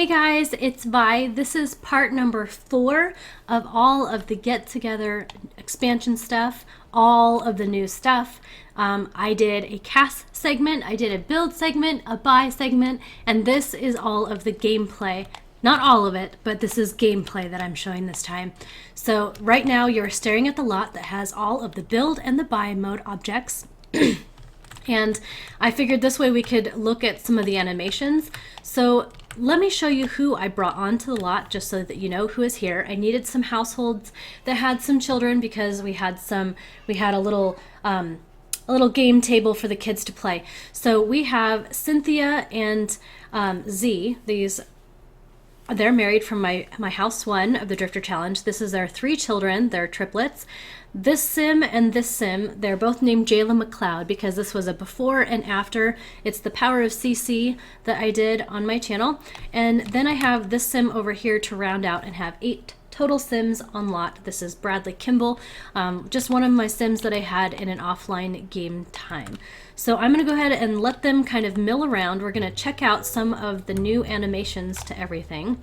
Hey guys, it's Vi. This is part number 4 of all of the Get Together expansion stuff, all of the new stuff. I did a cast segment, I did a build segment, a buy segment, and this is all of the gameplay. Not all of it, but this is gameplay that I'm showing this time. So right now you're staring at the lot that has all of the build and the buy mode objects. And I figured this way we could look at some of the animations. So let me show you who I brought onto the lot just so that you know who is here. I needed some households that had some children because we had a little game table for the kids to play. So we have Cynthia and Z. They're married from my house 1 of the Drifter Challenge. This is their 3 children. They're triplets. This sim and this sim, they're both named Jayla McLeod because this was a before and after. It's the Power of CC that I did on my channel. And then I have this sim over here to round out and have 8 total sims on lot. This is Bradley Kimball, just one of my sims that I had in an offline game time. So I'm going to go ahead and let them kind of mill around. We're going to check out some of the new animations to everything.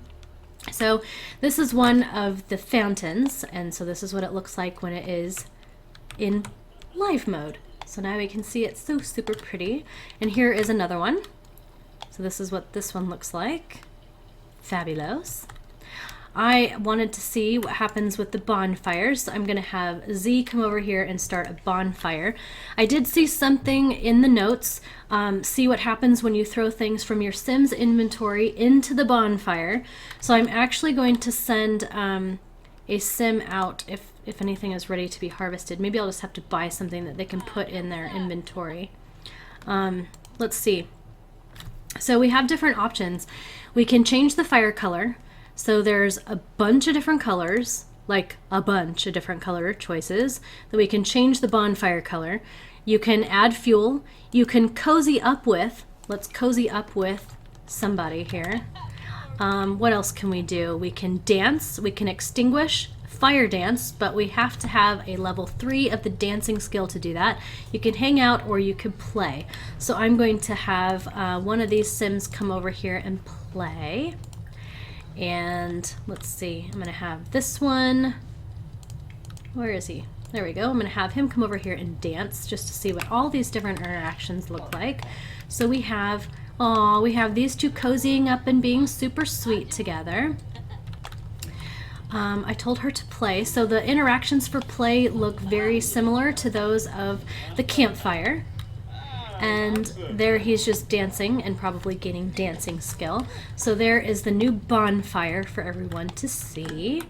So this is one of the fountains, and so this is what it looks like when it is in live mode. So now we can see it's so super pretty. And here is another one. So this is what this one looks like. Fabulous. I wanted to see what happens with the bonfires. So I'm going to have Z come over here and start a bonfire. I did see something in the notes. See what happens when you throw things from your Sims inventory into the bonfire. So I'm actually going to send a Sim out if anything is ready to be harvested. Maybe I'll just have to buy something that they can put in their inventory. Let's see. So we have different options. We can change the fire color. So there's a bunch of different colors, like a bunch of different color choices that we can change the bonfire color. You can add fuel. You can cozy up with. Let's cozy up with somebody here. What else can we do? We can dance. We can extinguish, fire dance, but we have to have a level 3 of the dancing skill to do that. You can hang out or you could play. So I'm going to have one of these Sims come over here and play. And let's see, I'm going to have this one. Where is he? There we go. I'm going to have him come over here and dance just to see what all these different interactions look like. So we have these two cozying up and being super sweet together. I told her to play, so the interactions for play look very similar to those of the campfire. And there he's just dancing and probably gaining dancing skill. So there is the new bonfire for everyone to see.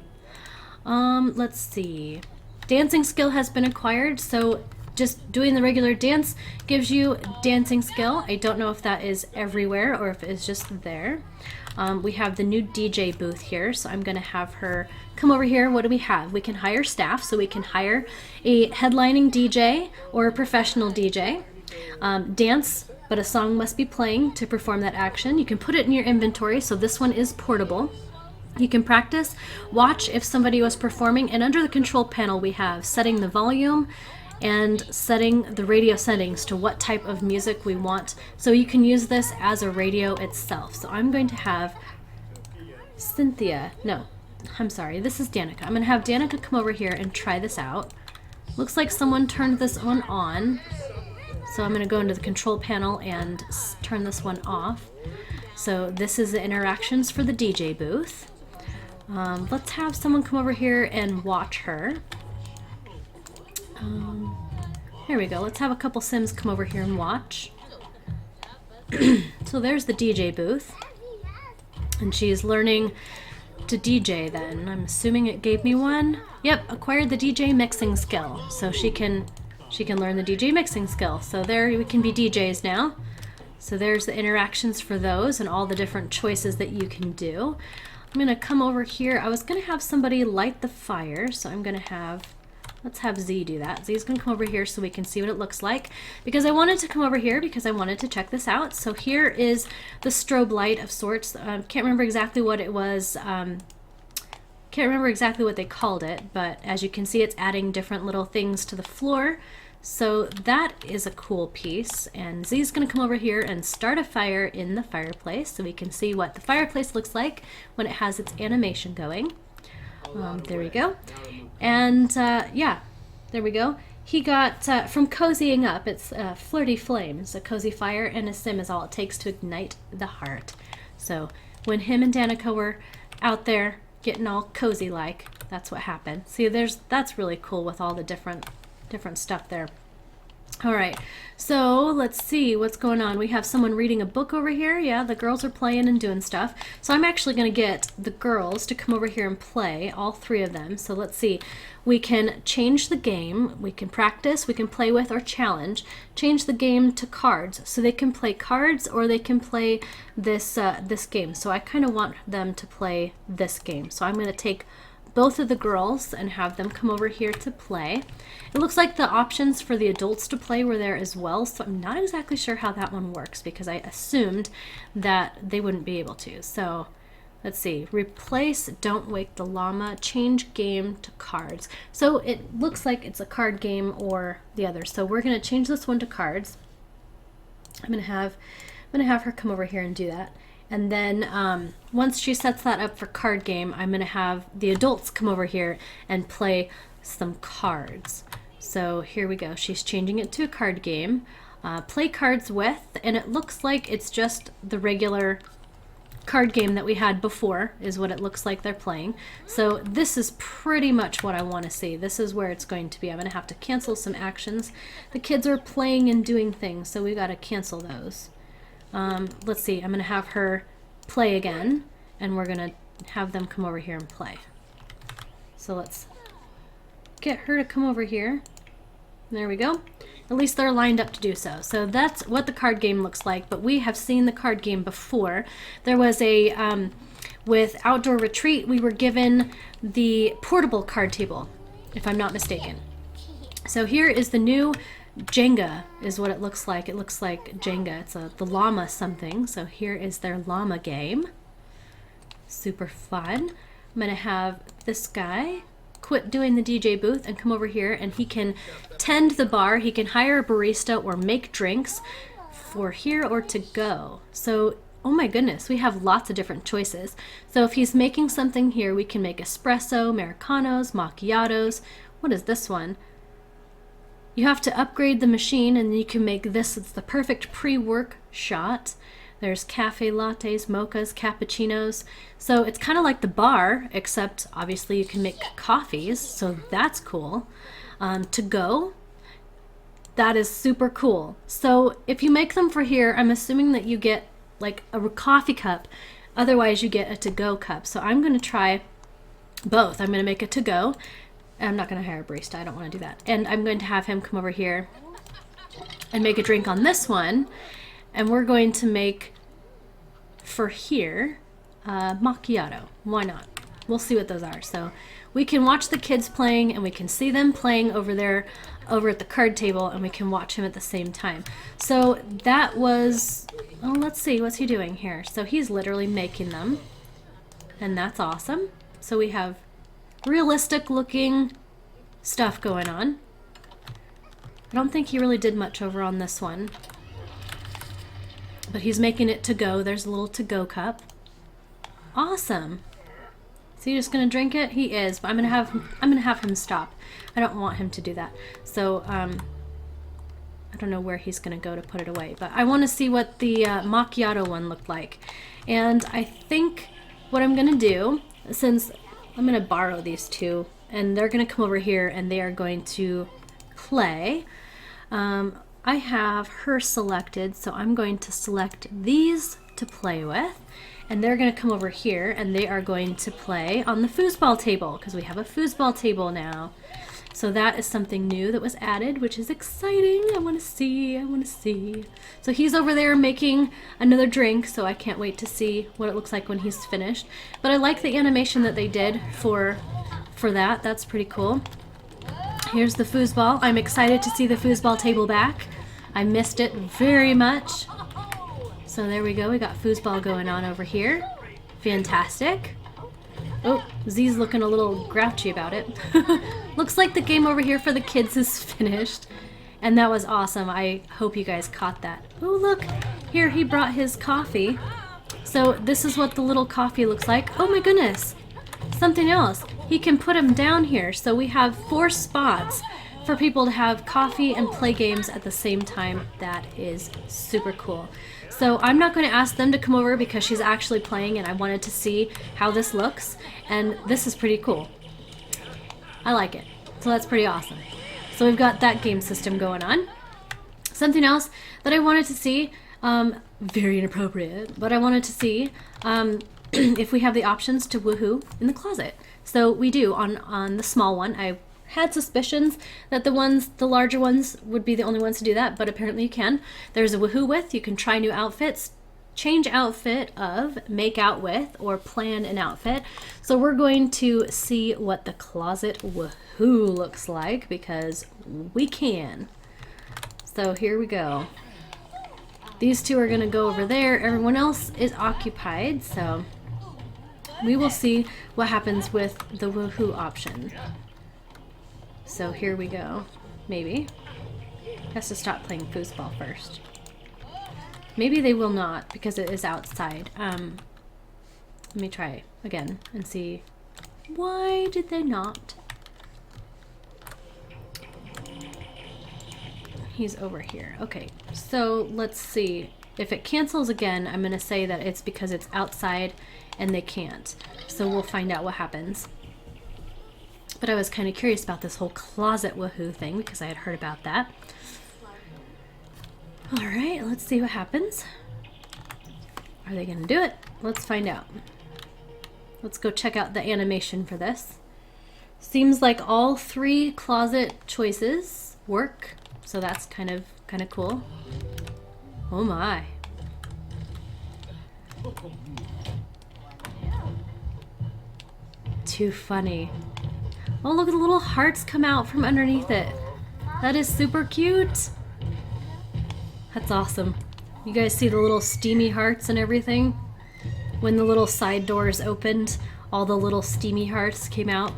Let's see. Dancing skill has been acquired, so just doing the regular dance gives you dancing skill. I don't know if that is everywhere or if it's just there. We have the new DJ booth here, so I'm going to have her come over here. What do we have? We can hire staff, so we can hire a headlining DJ or a professional DJ. Dance, but a song must be playing to perform that action. You can put it in your inventory, so this one is portable. You can practice, watch if somebody was performing, and under the control panel we have setting the volume and setting the radio settings to what type of music we want. So you can use this as a radio itself. So I'm going to have Cynthia, no, I'm sorry, this is Danica. I'm going to have Danica come over here and try this out. Looks like someone turned this one on. So I'm going to go into the control panel and turn this one off. So this is the interactions for the DJ booth. Let's have someone come over here and watch her. Here we go. Let's have a couple Sims come over here and watch. So there's the DJ booth. And she's learning to DJ then. I'm assuming it gave me one. Yep, acquired the DJ mixing skill. So she can learn the DJ mixing skill. So there we can be DJs now. So there's the interactions for those and all the different choices that you can do. I'm going to come over here. I was going to have somebody light the fire. So I'm going to have, let's have Z do that. Z's going to come over here so we can see what it looks like. Because I wanted to come over here because I wanted to check this out. So here is the strobe light of sorts. Can't remember exactly what it was. Can't remember exactly what they called it. But as you can see, it's adding different little things to the floor So that is a cool piece, and Z's gonna come over here and start a fire in the fireplace so we can see what the fireplace looks like when it has its animation going. There we go. And yeah, there we go. He got, from cozying up, it's Flirty Flames, a cozy fire, and a sim is all it takes to ignite the heart. So when him and Danica were out there getting all cozy like, that's what happened. See, that's really cool with all the different stuff there. All right, so let's see what's going on. We have someone reading a book over here. Yeah, the girls are playing and doing stuff. So I'm actually going to get the girls to come over here and play, all three of them. So let's see. We can change the game. We can practice, we can play with, or challenge. Change the game to cards. So they can play cards or they can play this, this game. So I kind of want them to play this game. So I'm going to take both of the girls and have them come over here to play. It looks like the options for the adults to play were there as well, so I'm not exactly sure how that one works because I assumed that they wouldn't be able to. So let's see, replace Don't Wake the Llama, change game to cards. So it looks like it's a card game or the other. So we're gonna change this one to cards. I'm gonna have her come over here and do that. And then once she sets that up for card game, I'm going to have the adults come over here and play some cards. So here we go. She's changing it to a card game. Play cards with, and it looks like it's just the regular card game that we had before is what it looks like they're playing. So this is pretty much what I want to see. This is where it's going to be. I'm going to have to cancel some actions. The kids are playing and doing things, so we got to cancel those. Let's see, I'm going to have her play again, and we're going to have them come over here and play. So let's get her to come over here. There we go. At least they're lined up to do so. So that's what the card game looks like, but we have seen the card game before. There was a, with Outdoor Retreat, we were given the portable card table, if I'm not mistaken. So here is the new Jenga is what it looks like. It looks like Jenga. It's the llama something. So here is their llama game. Super fun. I'm going to have this guy quit doing the DJ booth and come over here, and he can tend the bar. He can hire a barista or make drinks for here or to go. So, oh my goodness, we have lots of different choices. So if he's making something here, we can make espresso, Americanos, macchiatos. What is this one? You have to upgrade the machine and you can make this. It's the perfect pre-work shot. There's cafe lattes, mochas, cappuccinos. So it's kind of like the bar, except obviously you can make coffees. So that's cool. To go, that is super cool. So if you make them for here, I'm assuming that you get like a coffee cup. Otherwise you get a to-go cup. So I'm going to try both. I'm going to make a to-go. I'm not going to hire a barista. I don't want to do that. And I'm going to have him come over here and make a drink on this one. And we're going to make, for here, macchiato. Why not? We'll see what those are. So we can watch the kids playing, and we can see them playing over there, over at the card table, and we can watch him at the same time. So that was, oh, let's see, what's he doing here? So he's literally making them, and that's awesome. So we have realistic looking stuff going on. I don't think he really did much over on this one, but he's making it to go. There's a little to go cup. Awesome. Is he just gonna drink it? He is, but I'm gonna have him stop. I don't want him to do that. So I don't know where he's gonna go to put it away, but I want to see what the macchiato one looked like. And I think what I'm gonna do, since I'm going to borrow these two, and they're going to come over here and they are going to play. I have her selected, so I'm going to select these to play with, and they're going to come over here and they are going to play on the foosball table, because we have a foosball table now. So that is something new that was added, which is exciting. I want to see. So he's over there making another drink, so I can't wait to see what it looks like when he's finished. But I like the animation that they did for that. That's pretty cool. Here's the foosball. I'm excited to see the foosball table back. I missed it very much. So there we go. We got foosball going on over here. Fantastic. Oh, Z's looking a little grouchy about it. Looks like the game over here for the kids is finished. And that was awesome. I hope you guys caught that. Oh, look, here he brought his coffee. So this is what the little coffee looks like. Oh my goodness, something else. He can put them down here. So we have 4 spots for people to have coffee and play games at the same time. That is super cool. So I'm not going to ask them to come over because she's actually playing and I wanted to see how this looks. And this is pretty cool. I like it. So that's pretty awesome. So we've got that game system going on. Something else that I wanted to see, very inappropriate, but I wanted to see if we have the options to woohoo in the closet. So we do on the small one. I had suspicions that the larger ones would be the only ones to do that, but apparently you can. There's a woohoo with, you can try new outfits, change outfit of, make out with, or plan an outfit. So we're going to see what the closet woohoo looks like because we can. So here we go. These 2 are going to go over there. Everyone else is occupied, so we will see what happens with the woohoo option. So here we go. Maybe. Has to stop playing foosball first. Maybe they will not because it is outside. Let me try again and see. Why did they not? He's over here. Okay, so let's see. If it cancels again, I'm going to say that it's because it's outside and they can't. So we'll find out what happens. But I was kind of curious about this whole closet woohoo thing because I had heard about that. All right, let's see what happens. Are they going to do it? Let's find out. Let's go check out the animation for this. Seems like all 3 closet choices work, so that's kind of cool. Oh my. Too funny. Oh, look at the little hearts come out from underneath it. That is super cute. That's awesome. You guys see the little steamy hearts and everything? When the little side doors opened, all the little steamy hearts came out.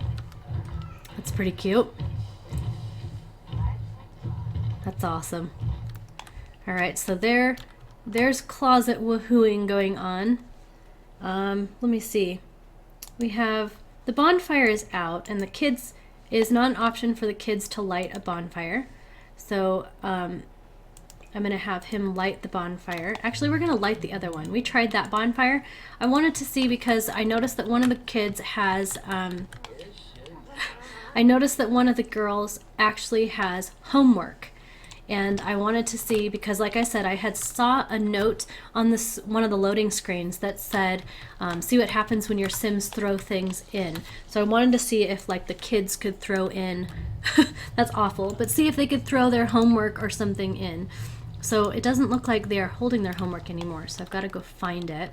That's pretty cute. That's awesome. All right, so there's closet woohooing going on. Let me see. We have the bonfire is out, and the kids is not an option for the kids to light a bonfire. So I'm gonna have him light the bonfire. Actually, we're gonna light the other one. We tried that bonfire. I wanted to see because I noticed that one of the kids has, I noticed that one of the girls actually has homework. And I wanted to see because, like I said, I had saw a note on this one of the loading screens that said, see what happens when your Sims throw things in. So I wanted to see if like the kids could throw in, that's awful, but see if they could throw their homework or something in. So it doesn't look like they are holding their homework anymore, so I've got to go find it.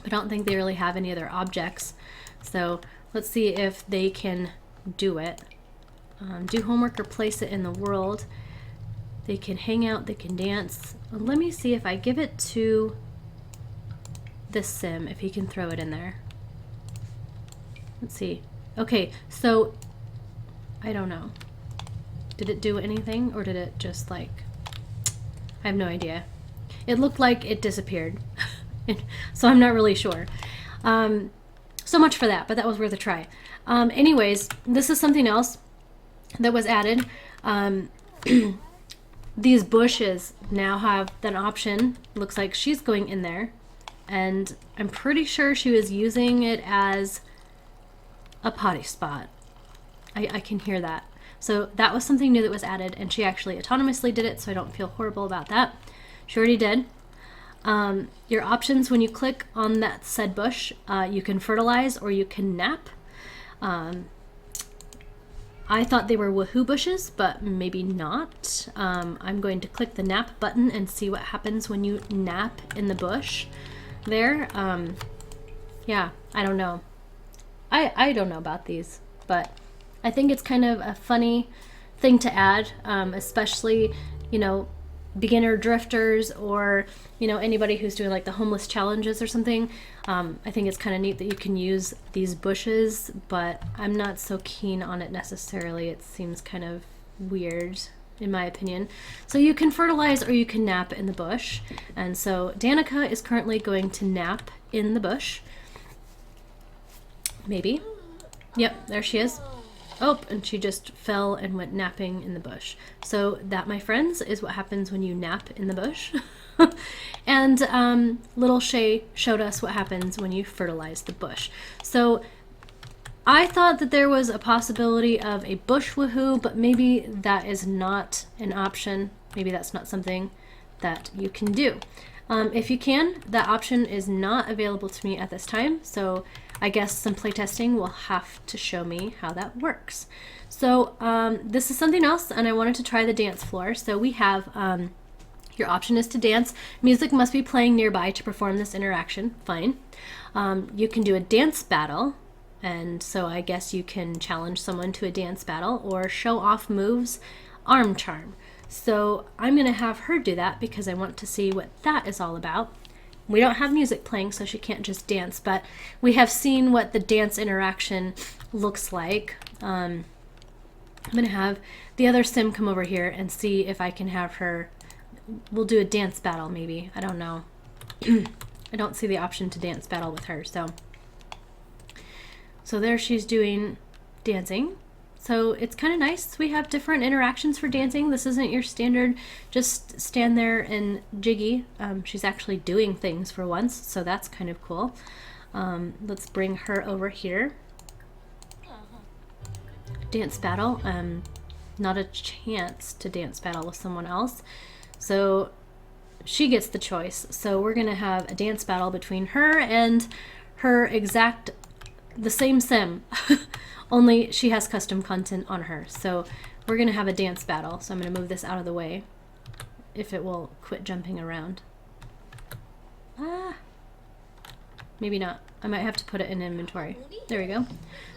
But I don't think they really have any other objects. So let's see if they can do it. Do homework or place it in the world. They can hang out, they can dance. Let me see if I give it to this Sim, if he can throw it in there. Let's see. Okay, so I don't know. Did it do anything or did it just like, I have no idea. It looked like it disappeared. So I'm not really sure. So much for that, but that was worth a try. Anyways, this is something else that was added. These bushes now have an option. Looks like she's going in there, and I'm pretty sure she was using it as a potty spot. I can hear that. So that was something new that was added, and she actually autonomously did it, so I don't feel horrible about that. She already did. Your options when you click on that said bush, you can fertilize or you can nap. I thought they were woohoo bushes, but maybe not. I'm going to click the nap button and see what happens when you nap in the bush there. Yeah, I don't know. I don't know about these, but I think it's kind of a funny thing to add, especially, you know, beginner drifters or, you know, anybody who's doing like the homeless challenges or something. I think it's kind of neat that you can use these bushes, but I'm not so keen on it necessarily. It seems kind of weird. in my opinion. So you can fertilize or you can nap in the bush. And so Danica is currently going to nap in the bush. Maybe. Yep, there she is. Oh, and she just fell and went napping in the bush. So that, my friends, is what happens when you nap in the bush. And little Shay showed us what happens when you fertilize the bush. So I thought that there was a possibility of a bush woohoo, but maybe that is not an option. Maybe that's not something that you can do. If you can, that option is not available to me at this time. So I guess some playtesting will have to show me how that works. So this is something else, and I wanted to try the dance floor. So we have, your option is to dance. Music must be playing nearby to perform this interaction. Fine. You can do a dance battle. And so I guess you can challenge someone to a dance battle or show off moves, arm charm. So I'm going to have her do that because I want to see what that is all about. We don't have music playing, so she can't just dance, but we have seen what the dance interaction looks like. I'm going to have the other sim come over here and see if I can have her. We'll do a dance battle maybe. I don't know. I don't see the option to dance battle with her, so there she's doing dancing. So it's kind of nice. We have different interactions for dancing. This isn't your standard just stand there and jiggy. She's actually doing things for once, so that's kind of cool. Let's bring her over here. Dance battle. Not a chance to dance battle with someone else. So she gets the choice. So we're going to have a dance battle between her and her the same sim, only she has custom content on her. So we're going to have a dance battle. So I'm going to move this out of the way if it will quit jumping around. Maybe not. I might have to put it in inventory. There we go.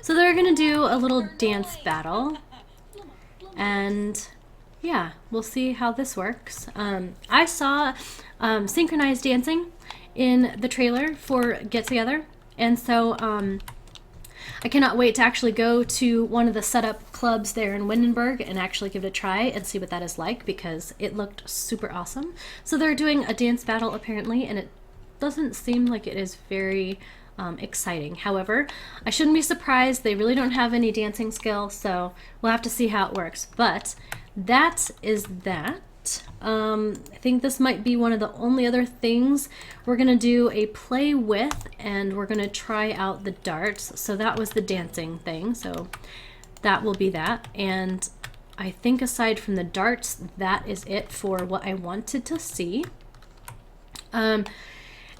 So they're going to do a little dance battle. And yeah, we'll see how this works. I saw synchronized dancing in the trailer for Get Together. And so I cannot wait to actually go to one of the setup clubs there in Windenburg and actually give it a try and see what that is like, because it looked super awesome. So they're doing a dance battle apparently, and it doesn't seem like it is very exciting. However, I shouldn't be surprised. They really don't have any dancing skill, so we'll have to see how it works. But that is that. I think this might be one of the only other things. We're going to do a play with, and we're going to try out the darts. So that was the dancing thing. So that will be that. And I think aside from the darts, that is it for what I wanted to see.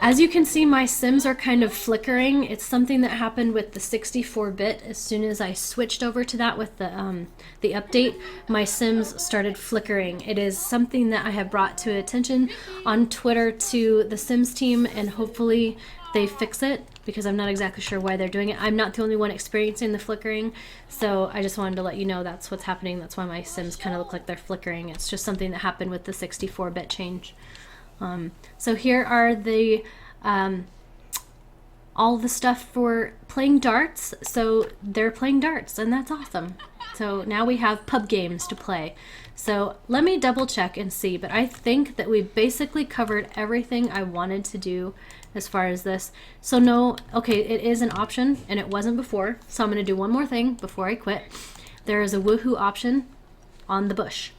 As you can see, my Sims are kind of flickering. It's something that happened with the 64-bit. As soon as I switched over to that with the update, my Sims started flickering. It is something that I have brought to attention on Twitter to the Sims team, and hopefully they fix it, because I'm not exactly sure why they're doing it. I'm not the only one experiencing the flickering, so I just wanted to let you know that's what's happening. That's why my Sims kind of look like they're flickering. It's just something that happened with the 64-bit change. So here are the all the stuff for playing darts. So they're playing darts, and that's awesome. So now we have pub games to play. So let me double check and see, but I think that we basically covered everything I wanted to do as far as this. So no, okay, it is an option, and it wasn't before. So I'm going to do one more thing before I quit. There is a woohoo option on the bush,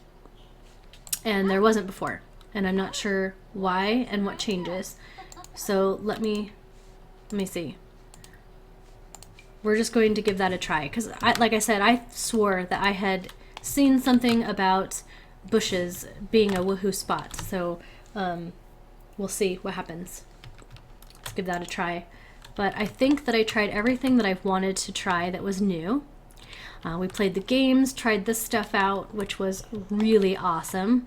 and there wasn't before. And I'm not sure why and what changes. So let me see. We're just going to give that a try, because like I said, I swore that I had seen something about bushes being a woohoo spot. So we'll see what happens. Let's give that a try. But I think that I tried everything that I've wanted to try that was new. We played the games, tried this stuff out, which was really awesome.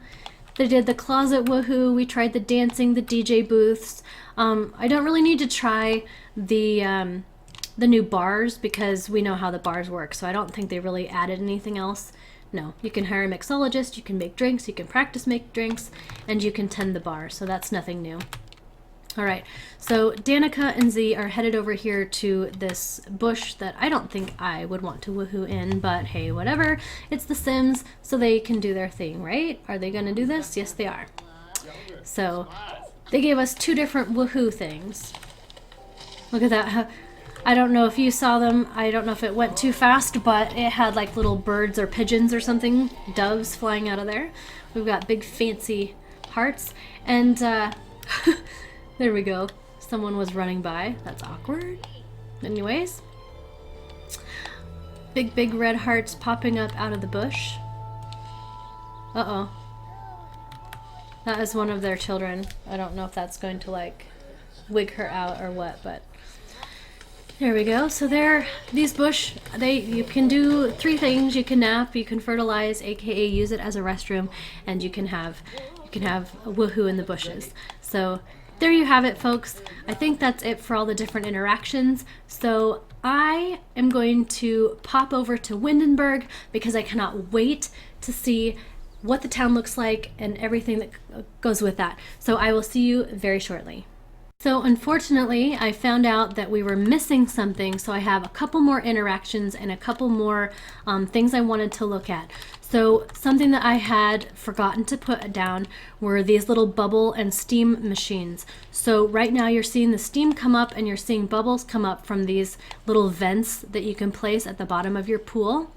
They did the closet woohoo, we tried the dancing, the DJ booths. I don't really need to try the new bars, because we know how the bars work, so I don't think they really added anything else. No, you can hire a mixologist, you can make drinks, you can practice make drinks, and you can tend the bar, so that's nothing new. All right, so Danica and Z are headed over here to this bush that I don't think I would want to woohoo in, but hey, whatever. It's The Sims, so they can do their thing, right? Are they gonna do this? Yes, they are. So they gave us 2 different woohoo things. Look at that. I don't know if you saw them. I don't know if it went too fast, but it had like little birds or pigeons or something, doves flying out of there. We've got big fancy hearts, and there we go. Someone was running by. That's awkward. Anyways. Big red hearts popping up out of the bush. Uh-oh. That is one of their children. I don't know if that's going to like wig her out or what, but there we go. So these bush, you can do 3 things. You can nap, you can fertilize, aka use it as a restroom, and you can have a woohoo in the bushes. So there you have it, folks. I think that's it for all the different interactions. So I am going to pop over to Windenburg because I cannot wait to see what the town looks like and everything that goes with that. So I will see you very shortly. So unfortunately, I found out that we were missing something, so I have a couple more interactions and a couple more things I wanted to look at. So something that I had forgotten to put down were these little bubble and steam machines. So right now you're seeing the steam come up and you're seeing bubbles come up from these little vents that you can place at the bottom of your pool.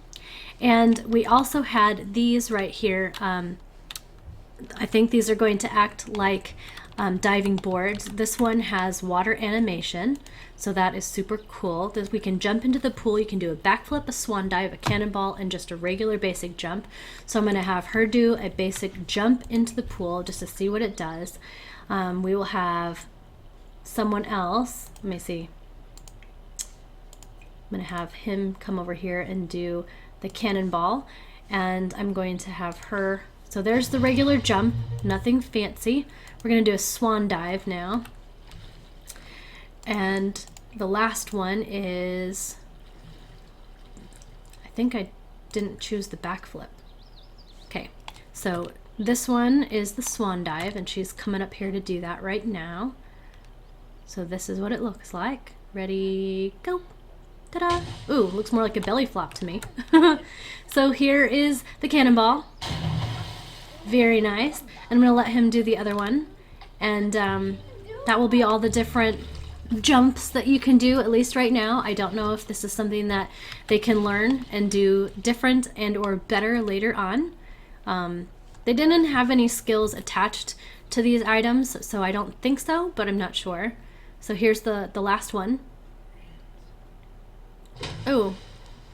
And we also had these right here. I think these are going to act like diving boards. This one has water animation, so that is super cool. We can jump into the pool. You can do a backflip, a swan dive, a cannonball, and just a regular basic jump. So I'm going to have her do a basic jump into the pool just to see what it does. We will have someone else. Let me see. I'm going to have him come over here and do the cannonball, and I'm going to have her. So there's the regular jump, nothing fancy. We're going to do a swan dive now. And the last one is, I think I didn't choose the backflip. Okay, so this one is the swan dive, and she's coming up here to do that right now. So this is what it looks like. Ready, go. Ta-da! Ooh, looks more like a belly flop to me. So here is the cannonball. Very nice. And I'm going to let him do the other one. And that will be all the different jumps that you can do, at least right now. I don't know if this is something that they can learn and do different and or better later on. They didn't have any skills attached to these items, so I don't think so, but I'm not sure. So here's the last one. Oh,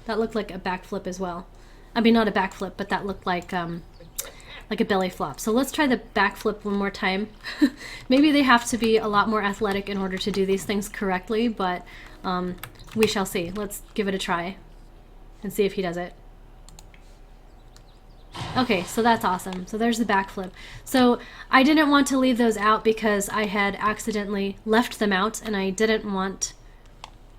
that looked like a backflip as well. I mean, not a backflip, but that looked like a belly flop. So let's try the backflip one more time. Maybe they have to be a lot more athletic in order to do these things correctly, but we shall see. Let's give it a try and see if he does it. Okay, so that's awesome. So there's the backflip. So I didn't want to leave those out because I had accidentally left them out and I didn't want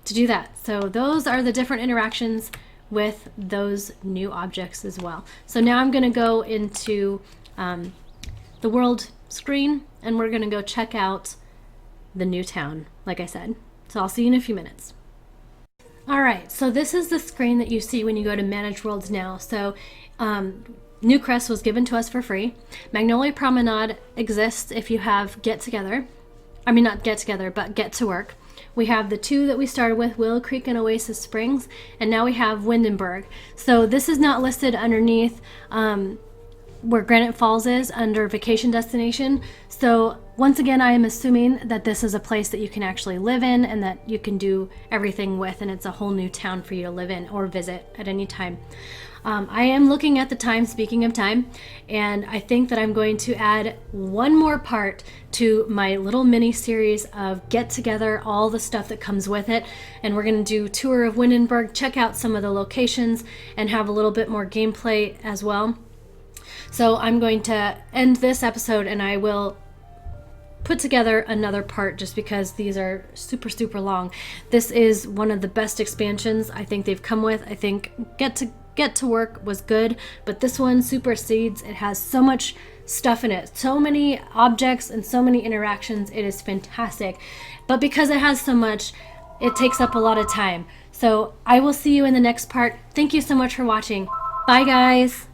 to do that. So those are the different interactions with those new objects as well. So now I'm going to go into the world screen and we're going to go check out the new town, like I said. So I'll see you in a few minutes. All right, so this is the screen that you see when you go to Manage Worlds now. So New Crest was given to us for free. Magnolia Promenade exists if you have Get Together. I mean, not Get Together, but Get to Work. We have the 2 that we started with, Willow Creek and Oasis Springs, and now we have Windenburg. So this is not listed underneath where Granite Falls is under vacation destination. So once again, I am assuming that this is a place that you can actually live in and that you can do everything with, and it's a whole new town for you to live in or visit at any time. I am looking at the time, speaking of time, and I think that I'm going to add one more part to my little mini series of Get Together, all the stuff that comes with it, and we're going to do tour of Windenburg, check out some of the locations, and have a little bit more gameplay as well. So I'm going to end this episode and I will put together another part just because these are super long. This is one of the best expansions I think they've come with. I think Get Get to Work was good, but this one supersedes. It has so much stuff in it, so many objects and so many interactions. It is fantastic. But because it has so much, it takes up a lot of time. So I will see you in the next part. Thank you so much for watching. Bye, guys.